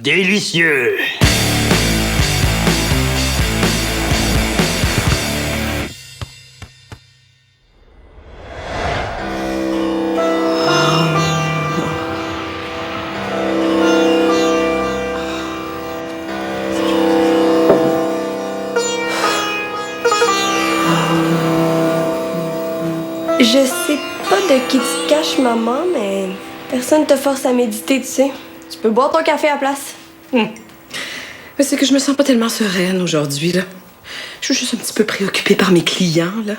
Délicieux! Je sais pas de qui tu te caches, maman, mais personne te force à méditer, tu sais. Tu peux boire ton café à la place. Mais c'est que je me sens pas tellement sereine aujourd'hui, là. Je suis juste un petit peu préoccupée par mes clients, là.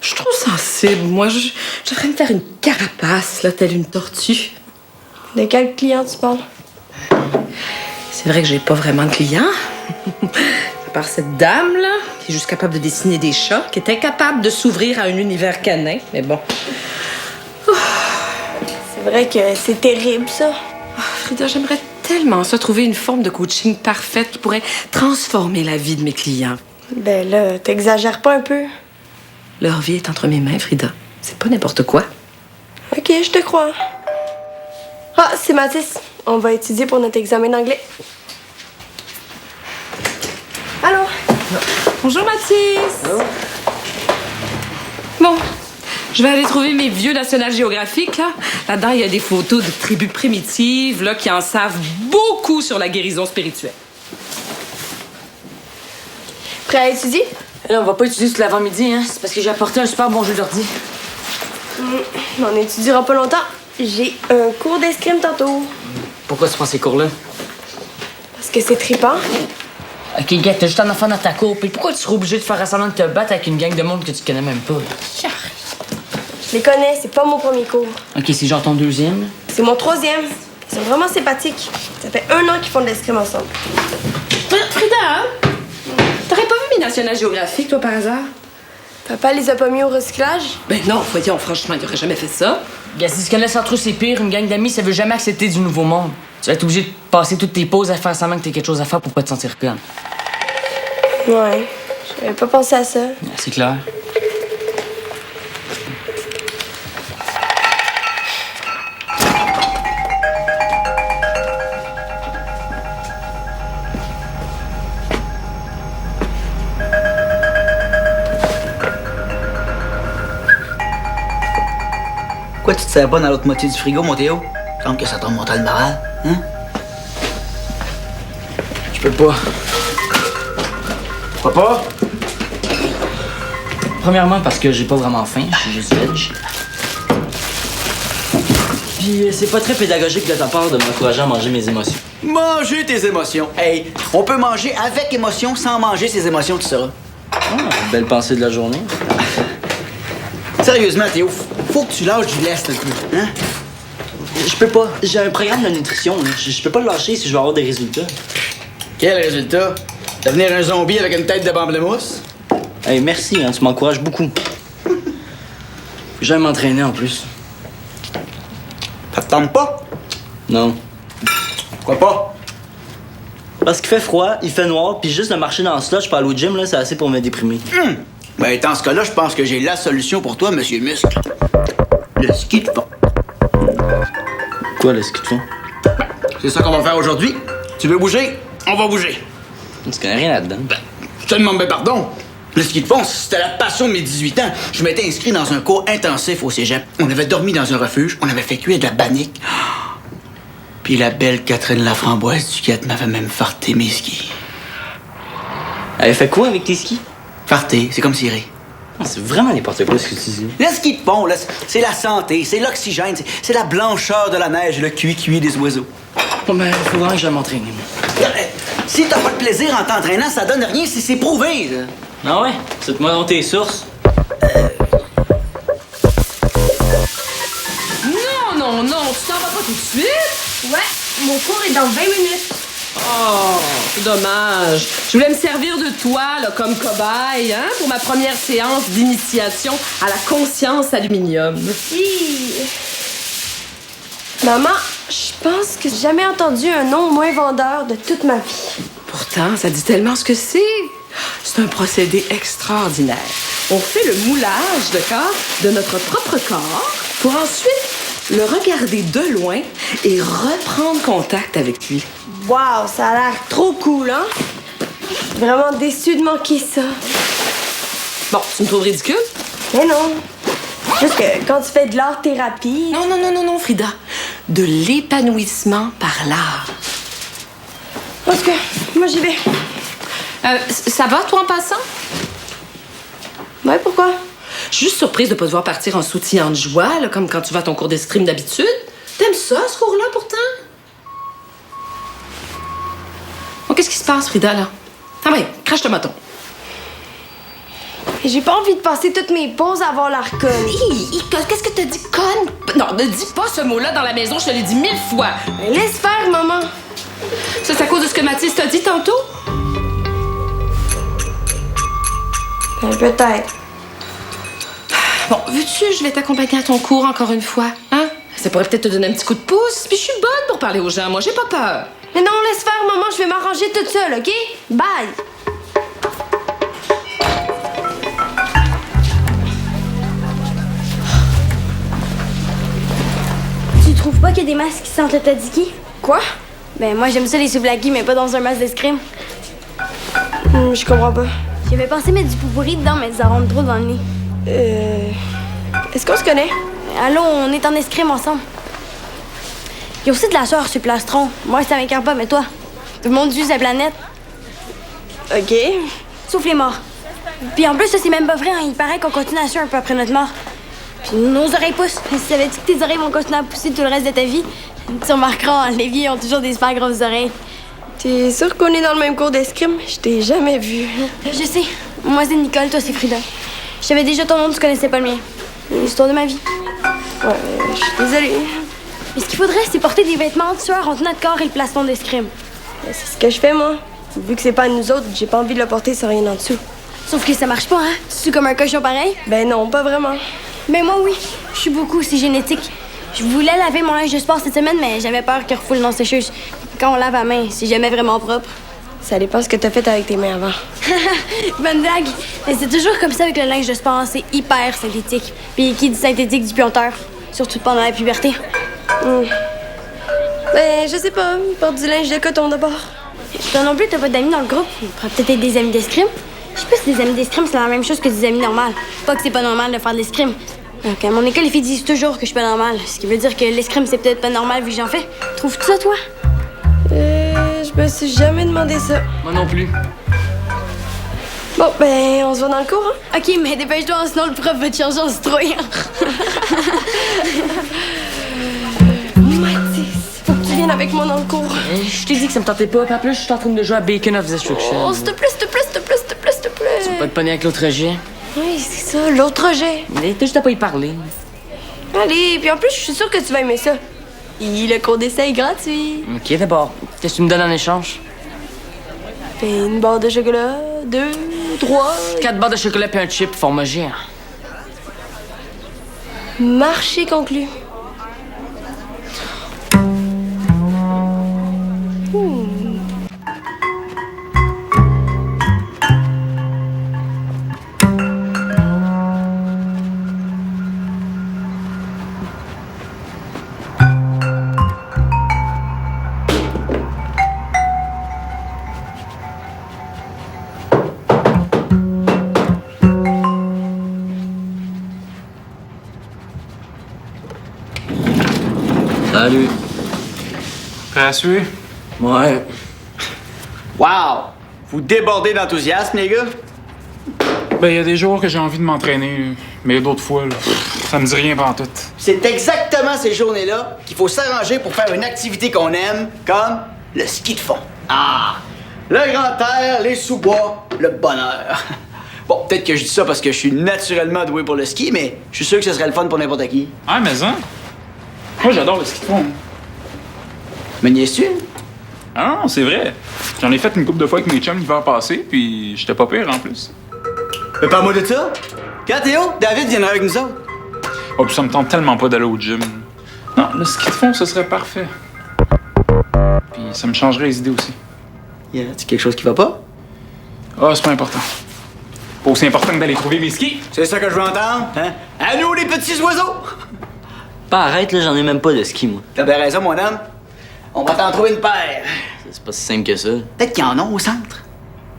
Je suis trop sensible. Moi, je devrais me faire une carapace, là, telle une tortue. De quel client tu parles? C'est vrai que j'ai pas vraiment de clients. À part cette dame, là, qui est juste capable de dessiner des chats, qui est incapable de s'ouvrir à un univers canin. Mais bon. C'est vrai que c'est terrible, ça. Oh, Frida, j'aimerais tellement ça, trouver une forme de coaching parfaite qui pourrait transformer la vie de mes clients. Ben là, t'exagères pas un peu? Leur vie est entre mes mains, Frida. C'est pas n'importe quoi. OK, je te crois. Ah, c'est Mathis. On va étudier pour notre examen d'anglais. Allô? Bonjour, Mathis. Allô? Bon, je vais aller trouver mes vieux National Geographic, là. Là-dedans, il y a des photos de tribus primitives, là, qui en savent beaucoup sur la guérison spirituelle. Prêt à étudier? Là, on va pas étudier tout l'avant-midi, hein. C'est parce que j'ai apporté un super bon jeu d'ordi. On étudiera pas longtemps. J'ai un cours d'escrime tantôt. Pourquoi tu prends ces cours-là? Parce que c'est trippant. Ok, gars, t'as juste un enfant dans ta cour. Puis pourquoi tu serais obligé de faire semblant de te battre avec une gang de monde que tu connais même pas? Je les connais, c'est pas mon premier cours. Ok, c'est genre ton deuxième? C'est mon troisième. Ils sont vraiment sympathiques. Ça fait 1 an qu'ils font de l'escrime ensemble. Frida, t'aurais pas vu mes National Geographic, toi, par hasard? Papa les a pas mis au recyclage? Ben non, voyons, franchement, il aurait jamais fait ça. Gars, si tu connais entre eux, c'est pire. Une gang d'amis, ça veut jamais accepter du nouveau monde. Tu vas être obligé de passer toutes tes pauses à faire semblant que t'as quelque chose à faire pour pas te sentir plein. Ouais, j'avais pas pensé à ça. C'est clair. Pourquoi tu te sers pas dans l'autre moitié du frigo, mon Théo? Il semble que ça tombe monter le moral, hein? Je peux pas. Pourquoi pas? Premièrement, parce que j'ai pas vraiment faim. Je suis juste veg. Puis c'est pas très pédagogique de ta part de m'encourager à manger mes émotions. Manger tes émotions. Hey, on peut manger avec émotion sans manger ses émotions, tu sauras. Ah, belle pensée de la journée. Sérieusement, Théo, faut que tu lâches du lest un peu, hein? Je peux pas. J'ai un programme de nutrition. Là. Je peux pas le lâcher si je veux avoir des résultats. Quel résultat? Devenir un zombie avec une tête de pamplemousse? Hey, merci, hein, tu m'encourages beaucoup. J'aime m'entraîner en plus. Ça te tente pas? Non. Pourquoi pas? Parce qu'il fait froid, il fait noir, puis juste de marcher dans ce slush pour aller au gym, là, c'est assez pour me déprimer. Ben, dans ce cas-là, je pense que j'ai la solution pour toi, Monsieur Muscle. Le ski de fond. Quoi, le ski de fond? C'est ça qu'on va faire aujourd'hui. Tu veux bouger? On va bouger. Tu connais rien là-dedans. Ben, je te demande pardon. Le ski de fond, c'était la passion de mes 18 ans. Je m'étais inscrit dans un cours intensif au cégep. On avait dormi dans un refuge, on avait fait cuire de la bannique. Puis la belle Catherine Laframboise Duquette m'avait même farté mes skis. Elle fait quoi avec tes skis? Farté, c'est comme ciré. Oh, c'est vraiment n'importe quoi ce que tu dis. Le ski de fond, là, c'est la santé, c'est l'oxygène, c'est la blancheur de la neige et le cuit des oiseaux. Bon, ben, faut vraiment que j'aille m'entraîner. Si t'as pas de plaisir en t'entraînant, ça donne rien, c'est prouvé, là. Ah ouais? Cite-moi donc tes sources. Non, tu t'en vas pas tout de suite? Ouais, mon cours est dans 20 minutes. Oh, c'est dommage. Je voulais me servir de toi, là, comme cobaye, hein, pour ma première séance d'initiation à la conscience aluminium. Si. Maman, je pense que j'ai jamais entendu un nom moins vendeur de toute ma vie. Pourtant, ça dit tellement ce que c'est. C'est un procédé extraordinaire. On fait le moulage de notre propre corps pour ensuite le regarder de loin et reprendre contact avec lui. Wow, ça a l'air trop cool, hein? Je suis vraiment déçue de manquer ça. Bon, tu me trouves ridicule? Mais non. Juste que quand tu fais de l'art-thérapie... Non, Frida. De l'épanouissement par l'art. En tout cas, moi j'y vais. Ça va, toi, en passant? Ouais, pourquoi? Je suis juste surprise de pas te voir partir en sautillant de joie, là, comme quand tu vas à ton cours d'escrime d'habitude. T'aimes ça, ce cours-là, pourtant? Bon, qu'est-ce qui se passe, Frida, là? Ah ouais, crache le bâton. J'ai pas envie de passer toutes mes pauses à avoir l'air conne. Qu'est-ce que t'as dit, conne? Non, ne dis pas ce mot-là dans la maison, je te l'ai dit 1000 fois. Ben, laisse faire, maman. Ça, c'est à cause de ce que Mathis t'a dit tantôt? Ben, peut-être. Bon, veux-tu, je vais t'accompagner à ton cours encore une fois, hein? Ça pourrait peut-être te donner un petit coup de pouce, puis je suis bonne pour parler aux gens, moi, j'ai pas peur. Mais non, laisse faire, maman, je vais m'arranger toute seule, OK? Bye! Tu trouves pas qu'il y a des masques qui sentent le tzatziki? Quoi? Ben moi j'aime ça les souvlaki, mais pas dans un masque d'escrime. Je comprends pas. J'avais pensé mettre du pourri dedans, mais ça rentre trop dans le nez. Est-ce qu'on se connaît? Allô, on est en escrime ensemble. Il y a aussi de la sueur sur plastron. Moi ça m'écarte pas, mais toi? Tout le monde use la planète, OK. sauf les morts. Puis en plus, ça c'est même pas vrai, hein. Il paraît qu'on continue à suer un peu après notre mort. Puis nos oreilles poussent. Si savais-tu que tes oreilles vont continuer à pousser tout le reste de ta vie? Tu remarqueras, les vieux ont toujours des super grosses oreilles. T'es sûre qu'on est dans le même cours d'escrime? Je t'ai jamais vu. Je sais. Moi, c'est Nicole, toi, c'est Frida. Je savais déjà ton nom, tu connaissais pas le mien. L'histoire de ma vie. Ouais, je suis désolée. Mais ce qu'il faudrait, c'est porter des vêtements anti-sueur entre notre corps et le plastron d'escrime. C'est ce que je fais, moi. Vu que c'est pas à nous autres, j'ai pas envie de le porter sans rien en dessous. Sauf que ça marche pas, hein? Tu sues comme un cochon pareil? Ben non, pas vraiment. Mais moi, oui. Je suis beaucoup, c'est génétique. Je voulais laver mon linge de sport cette semaine, mais j'avais peur qu'il refoule dans sécheuse. Quand on lave à main, c'est jamais vraiment propre. Ça dépend ce que t'as fait avec tes mains avant. Bonne blague. Mais c'est toujours comme ça avec le linge de sport, c'est hyper synthétique. Puis qui dit synthétique dit puanteur. Surtout pendant la puberté. Ben, je sais pas. Porte du linge de coton d'abord. Toi non plus, t'as pas d'amis dans le groupe. Il pourrait peut-être être des amis d'escrime. Je sais pas si des amis d'escrime, c'est la même chose que des amis normales. Pas que c'est pas normal de faire de l'escrime. Donc, à mon école, les filles disent toujours que je suis pas normale. Ce qui veut dire que l'escrime, c'est peut-être pas normal vu que j'en fais. Trouves-tu ça, toi? Je me suis jamais demandé ça. Moi non plus. Bon, ben, on se voit dans le cours, hein? Ok, mais dépêche-toi, sinon le prof va te changer en citrouille. Mathis, faut que tu viennes avec moi dans le cours. Je t'ai dit que ça me tentait pas, puis en plus, je suis en train de jouer à Bacon of Destruction. Oh, s'il te plaît, s'il te plaît, s'il te plaît, s'il te plaît, s'il te plaît. Pas de pogner avec l'autre rejet. Oui, c'est ça, l'autre jet. Mais t'as juste à pas y parler. Allez, puis en plus, je suis sûre que tu vas aimer ça. Et le cours d'essai est gratuit. Ok, d'abord. Qu'est-ce que tu me donnes en échange? Ben, une barre de chocolat, 2, 3. 4 barres de chocolat puis un chip format géant. Marché conclu. Salut. Prêt à suer? Ouais. Wow! Vous débordez d'enthousiasme, les gars? Ben, il y a des jours que j'ai envie de m'entraîner, mais d'autres fois, là, ça me dit rien pantoute. C'est exactement ces journées-là qu'il faut s'arranger pour faire une activité qu'on aime, comme le ski de fond. Ah! Le grand air, les sous-bois, le bonheur. Bon, peut-être que je dis ça parce que je suis naturellement doué pour le ski, mais je suis sûr que ce serait le fun pour n'importe qui. Ah, mais hein? Moi, j'adore le ski de fond. Me niaises-tu? Ah non, c'est vrai. J'en ai fait une couple de fois avec mes chums l'hiver passé, puis j'étais pas pire en plus. Mais parle-moi de ça. Quand Théo, David viendra avec nous autres. Oh, puis ça me tente tellement pas d'aller au gym. Non, le ski de fond, ce serait parfait. Puis ça me changerait les idées aussi. Y a-t-il quelque chose qui va pas? Ah, c'est pas important. Pas aussi important que d'aller trouver mes skis. C'est ça que je veux entendre, hein? À nous, les petits oiseaux! Pas arrête, là, j'en ai même pas de ski, moi. T'as bien raison, mon homme. On va t'en trouver une paire. C'est pas si simple que ça. Peut-être qu'il y en a au centre.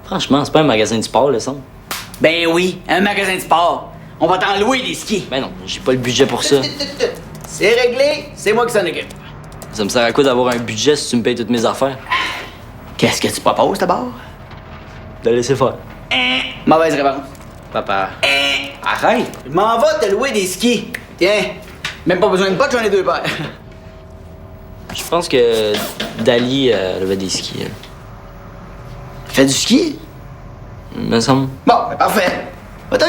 Franchement, c'est pas un magasin de sport, le centre. Ben oui, un magasin de sport. On va t'en louer des skis. Ben non, j'ai pas le budget pour ça. C'est réglé, c'est moi qui s'en occupe. Ça me sert à quoi d'avoir un budget si tu me payes toutes mes affaires? Qu'est-ce que tu proposes d'abord? De laisser faire. Mauvaise réponse. Papa. Arrête! Je m'en vais te louer des skis. Tiens, même pas besoin de potes, j'en ai 2 paires. Je pense que Dali elle avait des skis. Elle. Fais du ski? Me semble. Bon, ben parfait. Va-t'en.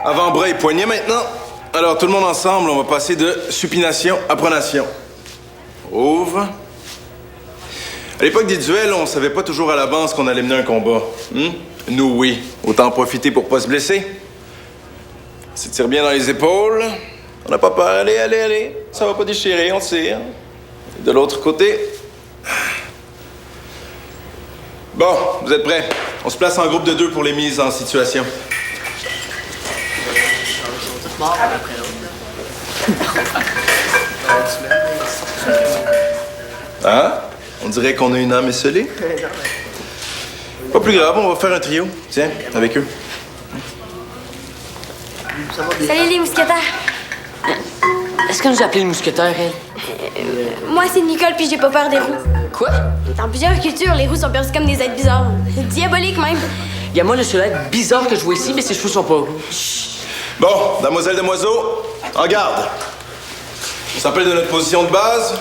Avant-bras et poignets maintenant. Alors, tout le monde ensemble, on va passer de supination à pronation. Ouvre. À l'époque des duels, on savait pas toujours à l'avance qu'on allait mener un combat. Nous, oui. Autant en profiter pour pas se blesser. S'étire bien dans les épaules. On n'a pas peur. Allez, allez, allez. Ça va pas déchirer, on tire. De l'autre côté. Bon, vous êtes prêts? On se place en groupe de 2 pour les mises en situation. Hein? On dirait qu'on a une âme esselée. Pas plus grave, on va faire un trio. Tiens, avec eux. Salut les mousquetaires. Est-ce qu'elle nous a appelé le mousquetaire, elle? Moi, c'est Nicole, puis j'ai pas peur des roues. Quoi? Dans plusieurs cultures, les roues sont perçues comme des êtres bizarres. Diaboliques même. Y'a moi, le seul être bizarre que je vois ici, mais ses cheveux sont pas roux. Bon, damoiselles, demoiseaux, en garde. On s'appelle de notre position de base.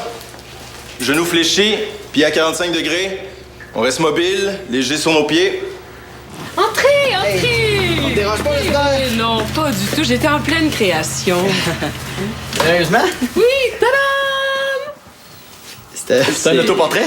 Genoux fléchis, pieds à 45 degrés. On reste mobile, léger sur nos pieds. Entrez, entrez! On te dérange pas, les frères? Non, pas du tout. J'étais en pleine création. Sérieusement? Oui, tadam! C'est un autoportrait?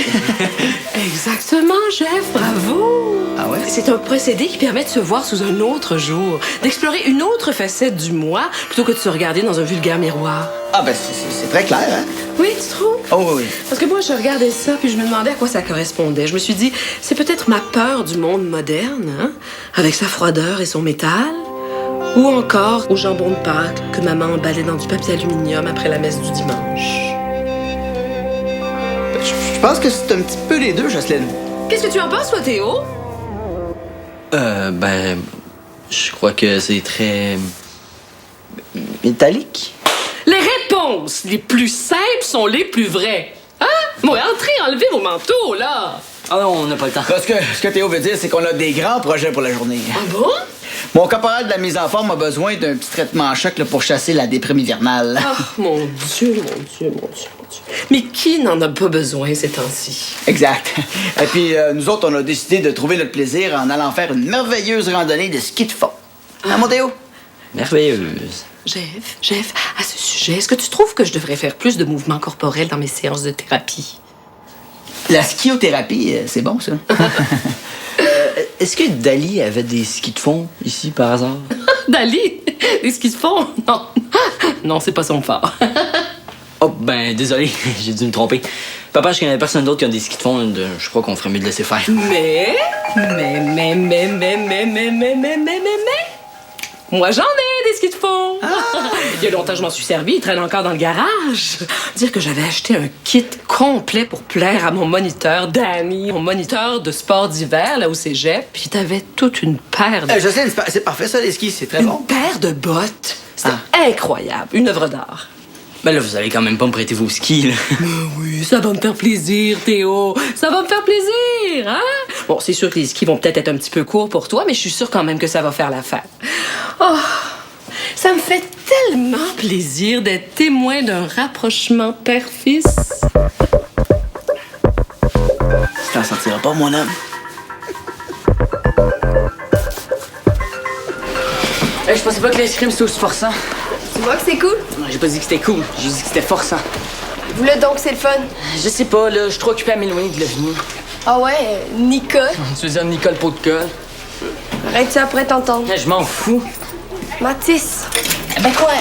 Exactement, Jeff, bravo! Ah ouais? C'est un procédé qui permet de se voir sous un autre jour, d'explorer une autre facette du moi plutôt que de se regarder dans un vulgaire miroir. Ah ben, c'est très clair, hein? Oui, tu trouves? Oh oui, oui. Parce que moi, je regardais ça, puis je me demandais à quoi ça correspondait. Je me suis dit, c'est peut-être ma peur du monde moderne, hein? Avec sa froideur et son métal. Ou encore au jambon de Pâques que maman emballait dans du papier aluminium après la messe du dimanche. Je pense que c'est un petit peu les deux, Jocelyne. Qu'est-ce que tu en penses, toi, Théo? Ben. Je crois que c'est très. métallique. Les réponses les plus simples sont les plus vraies. Hein? Moi, entrez, enlevez vos manteaux, là! Ah non, on n'a pas le temps. Ce que Théo veut dire, c'est qu'on a des grands projets pour la journée. Ah bon? Mon caporal de la mise en forme a besoin d'un petit traitement en choc là, pour chasser la déprime hivernale. Oh, mon Dieu, mon Dieu, mon Dieu, mon Dieu. Mais qui n'en a pas besoin ces temps-ci? Exact. Et puis, nous autres, on a décidé de trouver notre plaisir en allant faire une merveilleuse randonnée de ski de fond. Hein, mon Théo? Merveilleuse. Jeff, à ce sujet, est-ce que tu trouves que je devrais faire plus de mouvements corporels dans mes séances de thérapie? La skiothérapie, c'est bon, ça. Est-ce que Dali avait des skis de fond ici par hasard? Dali? Des skis de fond? Non. Non, c'est pas son fort. Oh, ben, désolé, j'ai dû me tromper. Papa, je connais personne d'autre qui a des skis de fond. Je crois qu'on ferait mieux de laisser faire. Mais. Moi, j'en ai des skis de fond. Il y a longtemps, je m'en suis servi. Ils traînent encore dans le garage. Dire que j'avais acheté un kit complet pour plaire à mon moniteur, Danny, mon moniteur de sport d'hiver, là au cégep. Puis t'avais toute une paire de... Jocelyne, c'est parfait, ça, les skis, c'est très bon. Une paire de bottes. C'était incroyable. Une œuvre d'art. Ben là, vous allez quand même pas me prêter vos skis, là. Oui, ça va me faire plaisir, Théo. Ça va me faire plaisir, hein? Bon, c'est sûr que les skis vont peut-être être un petit peu courts pour toi, mais je suis sûre quand même que ça va faire l'affaire. Oh, ça me fait tellement plaisir d'être témoin d'un rapprochement père-fils. Tu t'en sortiras pas, mon homme. Hey, je pensais pas que l'escrime c'était aussi forçant. Tu vois que c'est cool? J'ai pas dit que c'était cool, j'ai dit que c'était forçant. Vous-le donc, c'est le fun. Je sais pas, là, je suis trop occupé à m'éloigner de l'avenir. Ah ouais, Nicole. Tu veux dire Nicole Pot de colle? Arrête ça après t'entendre. Je m'en fous. Mathis. Ben quoi?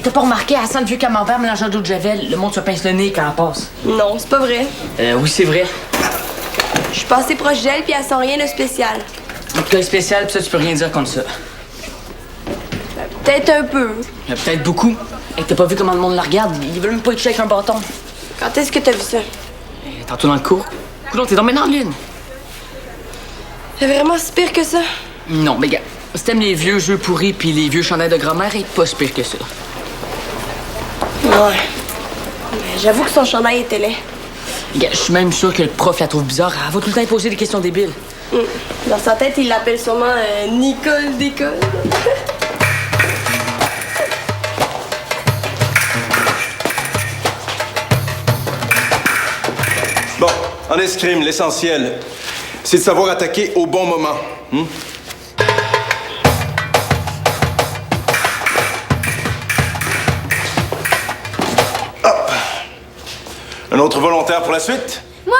T'as pas remarqué, elle sent le vieux camembert mélangeant d'eau de javel. Le monde se pince le nez quand elle passe. Non, c'est pas vrai. Oui, c'est vrai. Je suis passée proche d'elle puis elle sent rien de spécial. En tout cas, spécial, pis ça, tu peux rien dire contre ça. Peut-être un peu. Peut-être beaucoup. Hey, t'as pas vu comment le monde la regarde? Ils veulent même pas être avec un bâton. Quand est-ce que t'as vu ça? Tantôt dans le cours. Coudonc, t'es dans lune. C'est vraiment si pire que ça? Non, mais gars, si t'aimes les vieux jeux pourris puis les vieux chandails de grand-mère, il est pas si pire que ça. Ouais. Mais j'avoue que son chandail était laid. Gars, je suis même sûr que le prof la trouve bizarre. Elle va tout le temps poser des questions débiles. Dans sa tête, il l'appelle sûrement Nicole d'école. Bon, en escrime, l'essentiel, c'est de savoir attaquer au bon moment. Hop. Un autre volontaire pour la suite? Moi!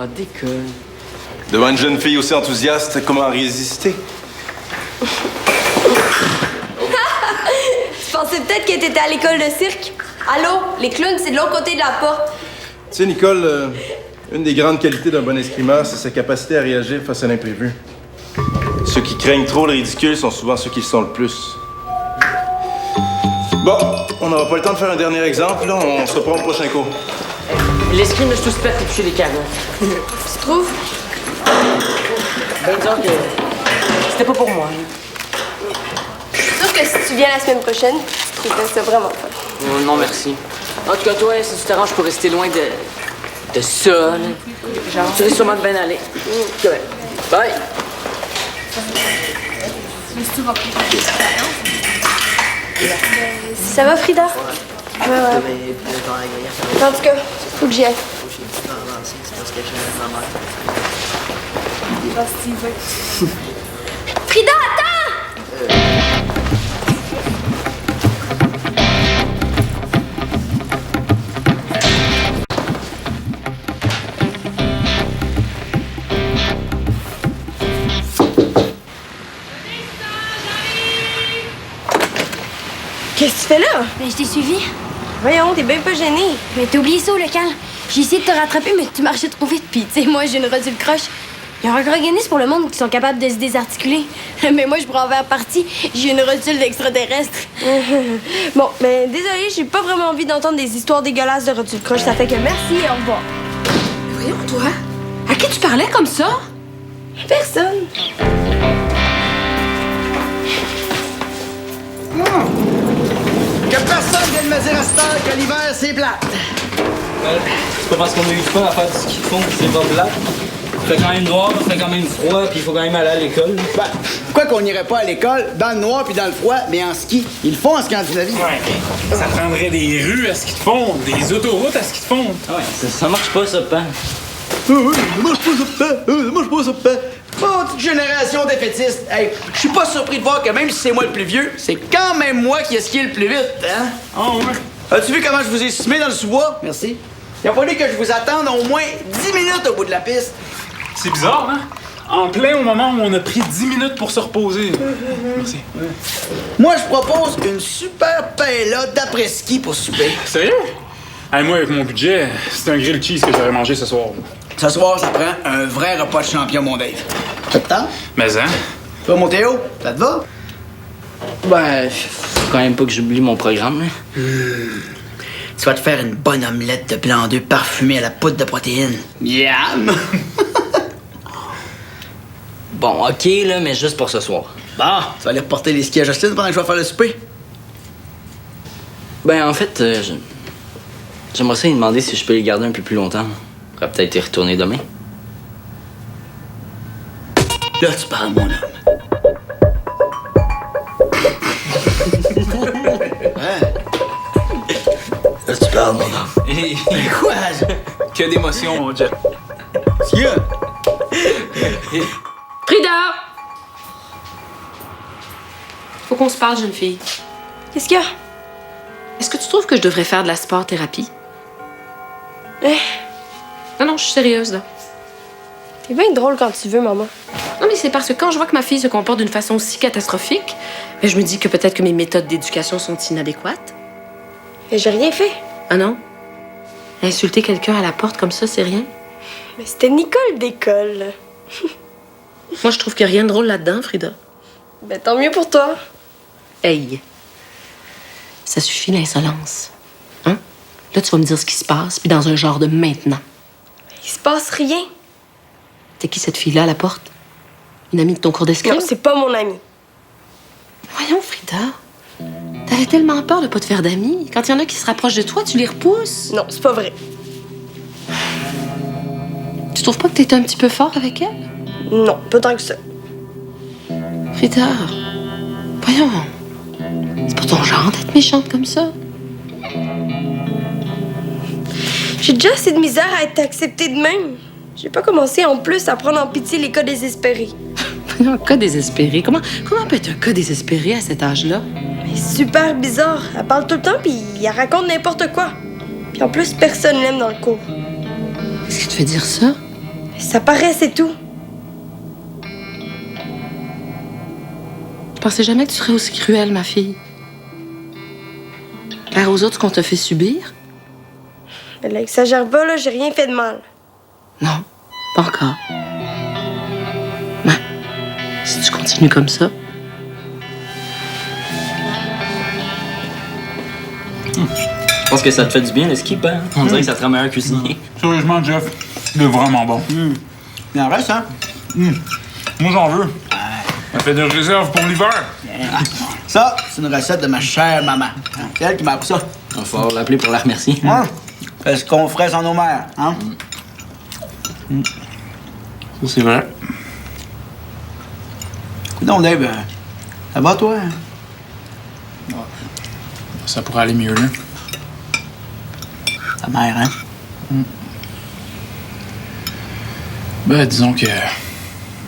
Ah, décolle. Devant une jeune fille aussi enthousiaste, comment résister? Tu pensais peut-être que t'étais à l'école de cirque? Allô? Les clowns, c'est de l'autre côté de la porte. Tu sais, Nicole, une des grandes qualités d'un bon escrimeur, c'est sa capacité à réagir face à l'imprévu. Ceux qui craignent trop le ridicule sont souvent ceux qui le sont le plus. Bon, on n'aura pas le temps de faire un dernier exemple, là. On se reprend au prochain cours. L'escrime, je tous pète et toucher les carottes. Tu trouves? Ben, disons que c'était pas pour moi. Je suis sûre que si tu viens la semaine prochaine, tu trouverais ça vraiment fun. Oh, non, merci. En tout cas, toi, si tu t'arranges pour rester loin de ça, là, genre, tu risques sûrement de bien aller. Ok, bye. Ça va, Frida? Ouais. En tout cas, faut que j'y aille. Frida, attends! Qu'est-ce que tu fais là? Ben, je t'ai suivi. Voyons, t'es bien pas gênée. Mais t'as oublié ça au local. J'ai essayé de te rattraper, mais tu marchais trop vite. Puis, tu sais, moi, j'ai une rotule croche. Il y a un organisme pour le monde qui sont capables de se désarticuler. Mais moi, je pourrais en faire partie. J'ai une rotule d'extraterrestre. Bon, ben désolée, j'ai pas vraiment envie d'entendre des histoires dégueulasses de rotule croche. Ça fait que merci et au revoir. Voyons, toi. À qui tu parlais comme ça? Personne. Que personne vienne me dire à cette heure que l'hiver, c'est plate. C'est pas parce qu'on a eu du fun à faire du ski de fond que c'est pas plat. Il fait quand même noir, il fait quand même froid, puis il faut quand même aller à l'école. Ben, pourquoi qu'on n'irait pas à l'école, dans le noir puis dans le froid, mais en ski? Ils le font en Scandinavie. Ouais, ça prendrait des rues à ski de fond, des autoroutes à ski de fond. Ah ouais, ça marche pas, ça, pan. Oui, ça marche pas ça pain. Ça marche pas ça pain. Oh, petite génération défaitistes. Hey, je suis pas surpris de voir que même si c'est moi le plus vieux, c'est quand même moi qui ai skié le plus vite, hein? Oh, ouais. As-tu vu comment je vous ai semé dans le sous-bois? Merci. Il a fallu que je vous attende au moins 10 minutes au bout de la piste. C'est bizarre, hein? En plein au moment où on a pris 10 minutes pour se reposer. Merci. Moi, je propose une super paella d'après-ski pour souper. Sérieux? Hey, moi, avec mon budget, c'est un grilled cheese que j'aurais mangé ce soir. Ce soir, ça prend un vrai repas de champion, mon Dave. Ça te tente? Mais hein? Toi, mon Théo, ça te va? Ben, faut quand même pas que j'oublie mon programme, là. Tu vas te faire une bonne omelette de blanc d'œuf parfumée à la poudre de protéines. Miam! Bon, OK, là, mais juste pour ce soir. Bon, tu vas aller reporter les skis à Justine pendant que je vais faire le souper. Ben, en fait, j'aimerais ça lui demander si je peux les garder un peu plus longtemps. On pourrait peut-être y retourner demain. Là, tu parles, mon homme. Hein? Là, tu parles, mon homme. Quoi? Que d'émotion, mon Jet. Qu'est-ce qu'il y a? Frida! Faut qu'on se parle, jeune fille. Qu'est-ce qu'il y a? Est-ce que tu trouves que je devrais faire de la sport-thérapie? Eh, Non, je suis sérieuse, là. t'es bien drôle quand tu veux, maman. Non, mais c'est parce que quand je vois que ma fille se comporte d'une façon aussi catastrophique, ben, je me dis que peut-être que mes méthodes d'éducation sont inadéquates. Mais j'ai rien fait. Ah non? Insulter quelqu'un à la porte comme ça, c'est rien? Mais c'était Nicole d'école. Moi, je trouve qu'il n'y a rien de drôle là-dedans, Frida. Ben tant mieux pour toi. Hey! Ça suffit, l'insolence. Hein? Là, tu vas me dire ce qui se passe, puis dans un genre de maintenant. Il se passe rien. T'es qui, cette fille-là, à la porte? Une amie de ton cours d'escrime? Non, c'est pas mon ami. Voyons, Frida. T'avais tellement peur de pas te faire d'amis. Quand il y en a qui se rapprochent de toi, tu les repousses. Non, c'est pas vrai. Tu trouves pas que t'étais un petit peu fort avec elle? Non, pas tant que ça. Frida, voyons. C'est pas ton genre d'être méchante comme ça. J'ai déjà assez de misère à être acceptée de même. J'ai pas commencé en plus à prendre en pitié les cas désespérés. Un cas désespéré. Comment peut être un cas désespéré à cet âge-là? C'est super bizarre. Elle parle tout le temps puis elle raconte n'importe quoi. Puis en plus, personne l'aime dans le cours. Qu'est-ce qui te fait dire ça? Ça paraît, c'est tout. Je pensais jamais que tu serais aussi cruelle, ma fille. Faire aux autres ce qu'on t'a fait subir? Elle exagère pas, là, j'ai rien fait de mal. Non, pas encore. Mais si tu continues comme ça... Je pense que ça te fait du bien, le skip, hein? On dirait que ça te rend meilleur cuisinier. Sérieusement, Jeff, il est vraiment bon. Il en reste, hein? Moi, j'en veux. Ça fait des réserves pour l'hiver. Ça, c'est une recette de ma chère maman. C'est elle qui m'a appris ça. Il va falloir l'appeler pour la remercier. Ouais. C'est ce qu'on ferait sans nos mères, hein? Ça, c'est vrai. Coudonc, Dave, ça va, toi? Ça pourrait aller mieux, là. Ta mère, hein? Ben, disons que...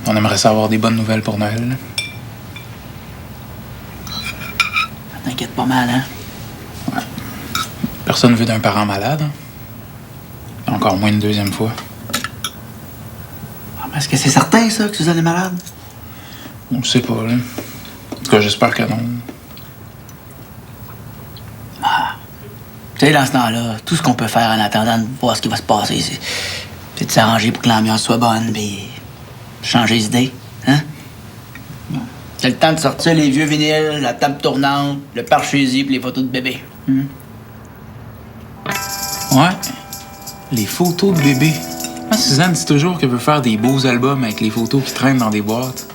On aimerait savoir des bonnes nouvelles pour Noël, là. Ça t'inquiète pas mal, hein? Personne veut d'un parent malade, hein? Encore moins une deuxième fois. Ah, mais est-ce que c'est certain, ça, que Suzanne est malade? On sait pas, là. En tout cas, j'espère que non. Tu sais, dans ce temps-là, tout ce qu'on peut faire en attendant de voir ce qui va se passer, c'est de s'arranger pour que l'ambiance soit bonne, puis changer d'idée, hein? C'est le temps de sortir les vieux vinyles, la table tournante, le pare-choisi puis les photos de bébé. Ouais. Les photos de bébé. Ah, Suzanne dit toujours qu'elle veut faire des beaux albums avec les photos qui traînent dans des boîtes.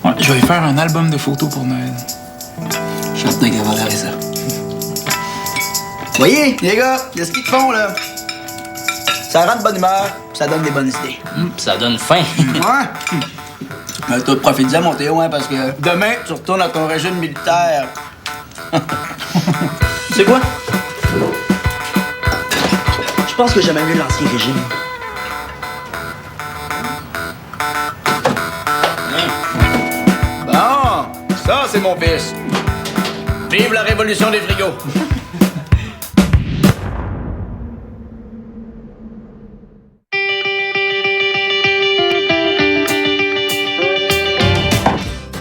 Ouais, je vais lui faire un album de photos pour Noël. Je suis certain qu'elle va adorer ça. Voyez, les gars, il y a ce qu'ils te font, là. Ça rend de bonne humeur, puis ça donne des bonnes idées. Ça donne faim. Ouais. Mais toi, profite-en, mon Théo, hein, parce que demain, tu retournes à ton régime militaire. Tu sais quoi? Je pense que j'aimais mieux l'ancien régime. Bon, ça, c'est mon fils. Vive la révolution des frigos.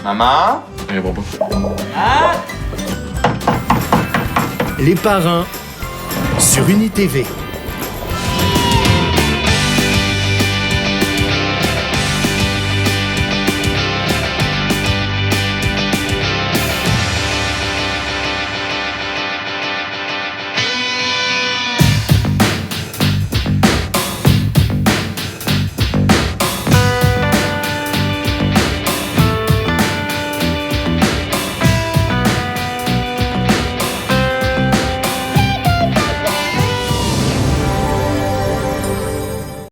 Maman? Les parrains sur UniTV.